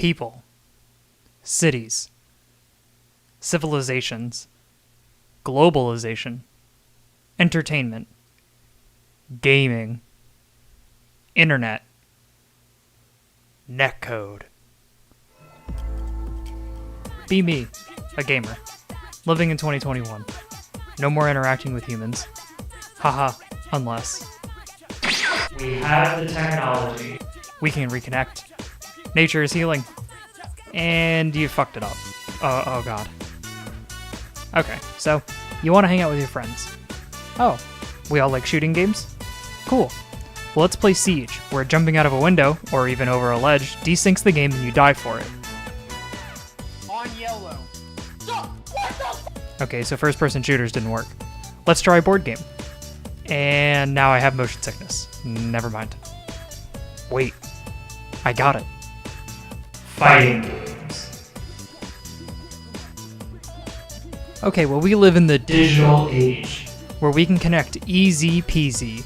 people, cities, civilizations, globalization, entertainment, gaming, internet, netcode. Be me, a gamer, living in 2021. No more interacting with humans. Haha, unless we have the technology. We can reconnect. Nature is healing. And you fucked it up. Oh god. Okay, so you want to hang out with your friends. Oh, we all like shooting games? Cool. Well, let's play Siege, where jumping out of a window, or even over a ledge, desyncs the game and you die for it. On yellow. Okay, so first-person shooters didn't work. Let's try a board game. And now I have motion sickness. Never mind. Wait. I got it. Fighting games. Okay, well, we live in the digital age, where we can connect easy peasy.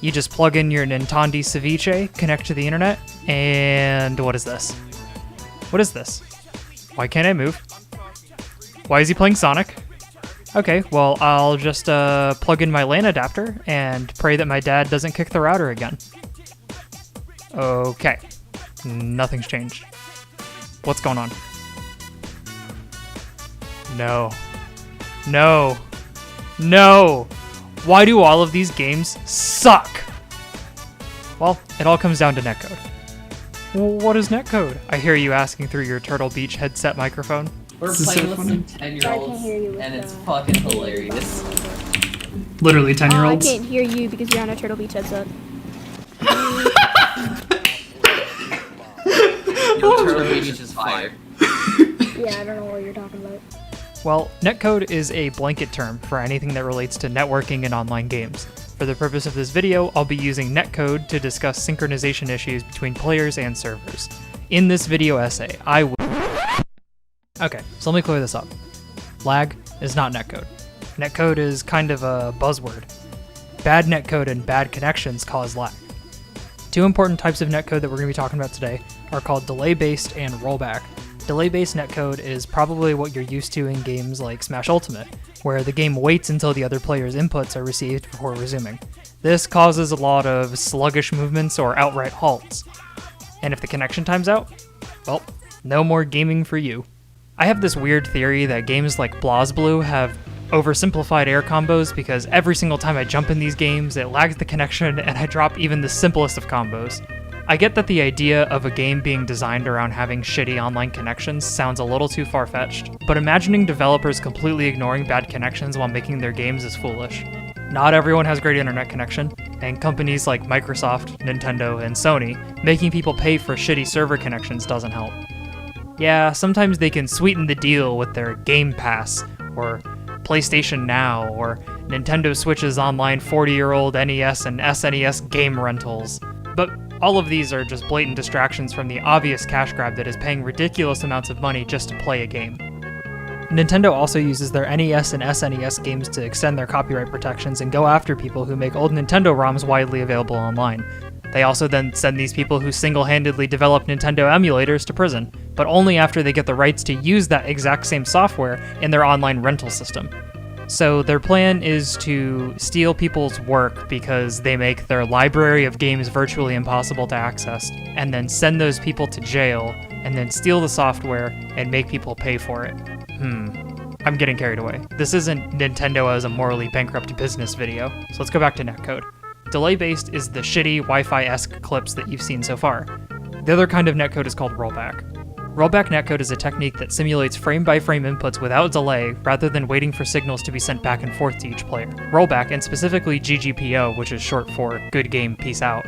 You just plug in your Nintendo Ceviche, connect to the internet, and what is this? What is this? Why can't I move? Why is he playing Sonic? Okay, well, I'll just plug in my LAN adapter and pray that my dad doesn't kick the router again. Okay, nothing's changed. What's going on? No. No. No! Why do all of these games suck? Well, it all comes down to netcode. What is netcode? I hear you asking through your Turtle Beach headset microphone. We're playing with some 10-year-olds, and it's fucking hilarious. Literally 10-year-olds? I can't hear you because you're on a Turtle Beach headset. Turtle Beach is fire. Yeah, I don't know what you're talking about. Well, netcode is a blanket term for anything that relates to networking and online games. For the purpose of this video, I'll be using netcode to discuss synchronization issues between players and servers. In this video essay, I will... Okay, so let me clear this up. Lag is not netcode. Netcode is kind of a buzzword. Bad netcode and bad connections cause lag. Two important types of netcode that we're going to be talking about today are called delay-based and rollback. Delay-based netcode is probably what you're used to in games like Smash Ultimate, where the game waits until the other player's inputs are received before resuming. This causes a lot of sluggish movements or outright halts. And if the connection times out, well, no more gaming for you. I have this weird theory that games like BlazBlue have oversimplified air combos because every single time I jump in these games, it lags the connection and I drop even the simplest of combos. I get that the idea of a game being designed around having shitty online connections sounds a little too far-fetched, but imagining developers completely ignoring bad connections while making their games is foolish. Not everyone has great internet connection, and companies like Microsoft, Nintendo, and Sony making people pay for shitty server connections doesn't help. Yeah, sometimes they can sweeten the deal with their Game Pass, or PlayStation Now, or Nintendo Switch's online 40-year-old NES and SNES game rentals. But all of these are just blatant distractions from the obvious cash grab that is paying ridiculous amounts of money just to play a game. Nintendo also uses their NES and SNES games to extend their copyright protections and go after people who make old Nintendo ROMs widely available online. They also then send these people who single-handedly develop Nintendo emulators to prison, but only after they get the rights to use that exact same software in their online rental system. So their plan is to steal people's work because they make their library of games virtually impossible to access, and then send those people to jail, and then steal the software and make people pay for it. I'm getting carried away. This isn't Nintendo as a morally bankrupt business video, so let's go back to netcode. Delay-based is the shitty Wi-Fi-esque clips that you've seen so far. The other kind of netcode is called rollback. Rollback netcode is a technique that simulates frame-by-frame inputs without delay rather than waiting for signals to be sent back and forth to each player. Rollback, and specifically Ggpo, which is short for Good Game, Peace Out,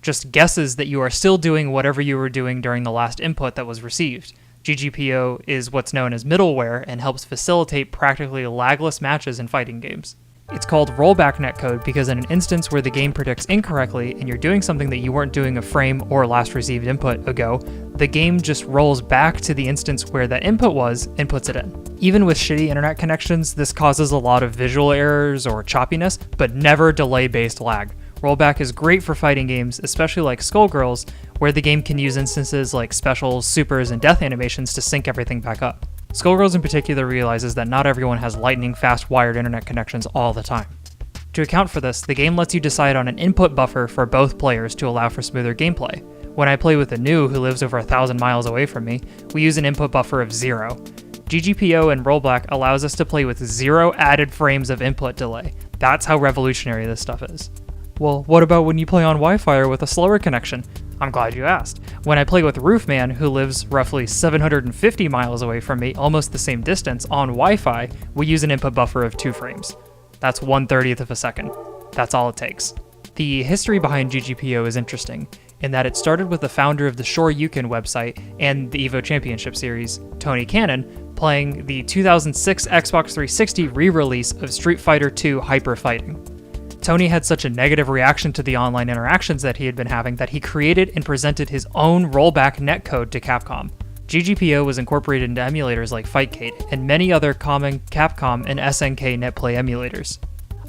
just guesses that you are still doing whatever you were doing during the last input that was received. Ggpo is what's known as middleware and helps facilitate practically lagless matches in fighting games. It's called Rollback netcode because in an instance where the game predicts incorrectly and you're doing something that you weren't doing a frame or last received input ago, the game just rolls back to the instance where that input was and puts it in. Even with shitty internet connections, this causes a lot of visual errors or choppiness, but never delay-based lag. Rollback is great for fighting games, especially like Skullgirls, where the game can use instances like specials, supers, and death animations to sync everything back up. Skullgirls in particular realizes that not everyone has lightning fast wired internet connections all the time. To account for this, the game lets you decide on an input buffer for both players to allow for smoother gameplay. When I play with a new who lives over 1,000 miles away from me, we use an input buffer of 0. Ggpo and Rollback allows us to play with 0 added frames of input delay. That's how revolutionary this stuff is. Well, what about when you play on Wi-Fi or with a slower connection? I'm glad you asked. When I play with Roofman, who lives roughly 750 miles away from me, almost the same distance, on Wi-Fi, we use an input buffer of 2 frames. That's 1/30th of a second. That's all it takes. The history behind Ggpo is interesting, in that it started with the founder of the Sure You Can website and the EVO Championship series, Tony Cannon, playing the 2006 Xbox 360 re-release of Street Fighter II Hyper Fighting. Tony had such a negative reaction to the online interactions that he had been having that he created and presented his own rollback netcode to Capcom. Ggpo was incorporated into emulators like Fightcade and many other common Capcom and SNK netplay emulators.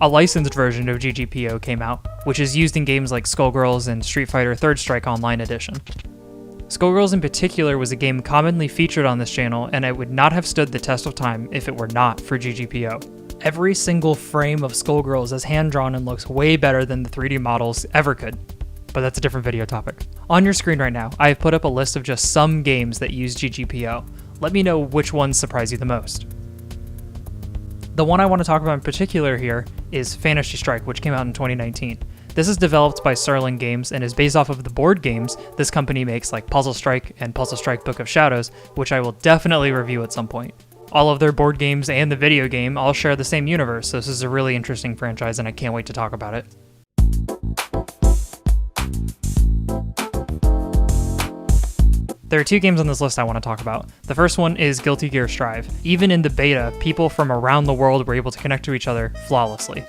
A licensed version of Ggpo came out, which is used in games like Skullgirls and Street Fighter Third Strike Online Edition. Skullgirls in particular was a game commonly featured on this channel, and it would not have stood the test of time if it were not for Ggpo. Every single frame of Skullgirls is hand-drawn and looks way better than the 3D models ever could. But that's a different video topic. On your screen right now, I have put up a list of just some games that use Ggpo. Let me know which ones surprise you the most. The one I want to talk about in particular here is Fantasy Strike, which came out in 2019. This is developed by Serling Games and is based off of the board games this company makes, like Puzzle Strike and Puzzle Strike Book of Shadows, which I will definitely review at some point. All of their board games and the video game all share the same universe, so this is a really interesting franchise and I can't wait to talk about it. There are 2 games on this list I want to talk about. The first one is Guilty Gear Strive. Even in the beta, people from around the world were able to connect to each other flawlessly.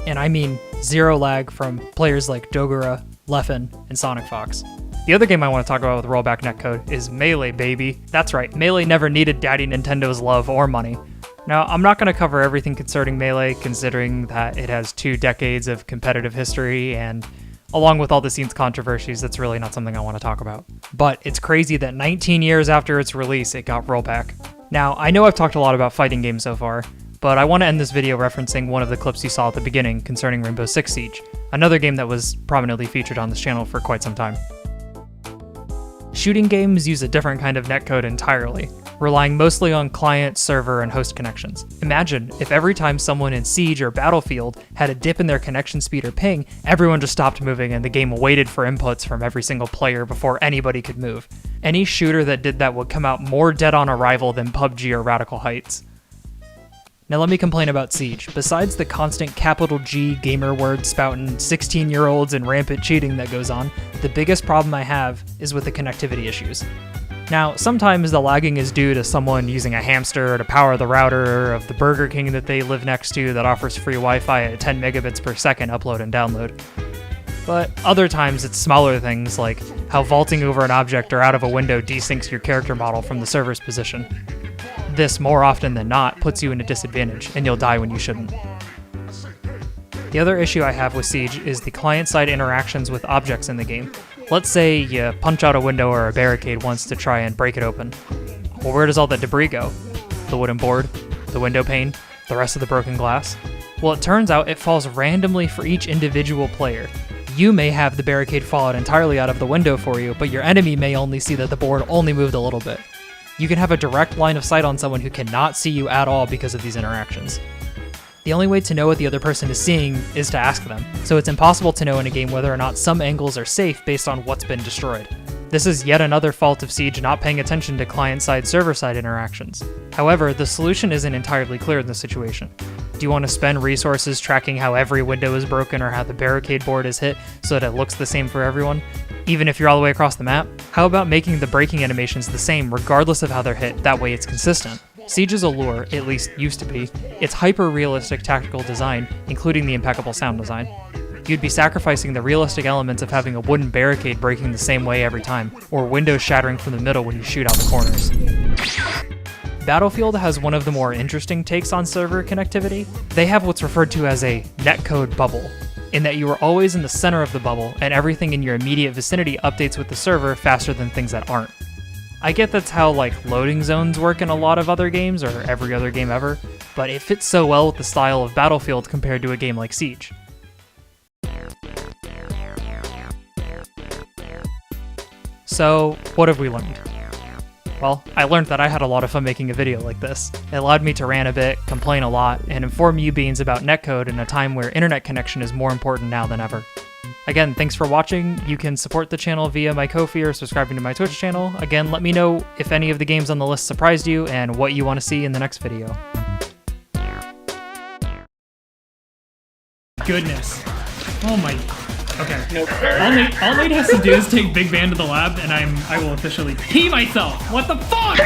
And I mean 0 lag from players like Dogura, Leffen, and Sonic Fox. The other game I want to talk about with rollback netcode is Melee, baby. That's right, Melee never needed Daddy Nintendo's love or money. Now, I'm not going to cover everything concerning Melee, considering that it has 2 decades of competitive history, and along with all the scene's controversies, that's really not something I want to talk about. But it's crazy that 19 years after its release, it got rollback. Now, I know I've talked a lot about fighting games so far, but I want to end this video referencing one of the clips you saw at the beginning concerning Rainbow Six Siege, another game that was prominently featured on this channel for quite some time. Shooting games use a different kind of netcode entirely, relying mostly on client, server, and host connections. Imagine if every time someone in Siege or Battlefield had a dip in their connection speed or ping, everyone just stopped moving and the game waited for inputs from every single player before anybody could move. Any shooter that did that would come out more dead on arrival than PUBG or Radical Heights. Now let me complain about Siege. Besides the constant capital G gamer word spouting 16-year-olds and rampant cheating that goes on, the biggest problem I have is with the connectivity issues. Now, sometimes the lagging is due to someone using a hamster to power the router of the Burger King that they live next to that offers free Wi-Fi at 10 megabits per second upload and download. But other times it's smaller things like how vaulting over an object or out of a window desyncs your character model from the server's position. This, more often than not, puts you in a disadvantage, and you'll die when you shouldn't. The other issue I have with Siege is the client-side interactions with objects in the game. Let's say you punch out a window or a barricade once to try and break it open. Well, where does all that debris go? The wooden board? The window pane? The rest of the broken glass? Well, it turns out it falls randomly for each individual player. You may have the barricade fall out entirely out of the window for you, but your enemy may only see that the board only moved a little bit. You can have a direct line of sight on someone who cannot see you at all because of these interactions. The only way to know what the other person is seeing is to ask them, so it's impossible to know in a game whether or not some angles are safe based on what's been destroyed. This is yet another fault of Siege not paying attention to client-side, server-side interactions. However, the solution isn't entirely clear in this situation. Do you want to spend resources tracking how every window is broken or how the barricade board is hit so that it looks the same for everyone, even if you're all the way across the map? How about making the breaking animations the same regardless of how they're hit, that way it's consistent? Siege's allure, at least used to be, its hyper-realistic tactical design, including the impeccable sound design. You'd be sacrificing the realistic elements of having a wooden barricade breaking the same way every time, or windows shattering from the middle when you shoot out the corners. Battlefield has one of the more interesting takes on server connectivity. They have what's referred to as a netcode bubble, in that you are always in the center of the bubble and everything in your immediate vicinity updates with the server faster than things that aren't. I get that's how like loading zones work in a lot of other games, or every other game ever, but it fits so well with the style of Battlefield compared to a game like Siege. So, what have we learned? Well, I learned that I had a lot of fun making a video like this. It allowed me to rant a bit, complain a lot, and inform you beans about netcode in a time where internet connection is more important now than ever. Again, thanks for watching. You can support the channel via my Ko-fi or subscribing to my Twitch channel. Again, let me know if any of the games on the list surprised you and what you want to see in the next video. Goodness. Oh my... Okay. Nope. All Nate has to do is take Big Van to the lab, and I will officially pee myself. What the fuck?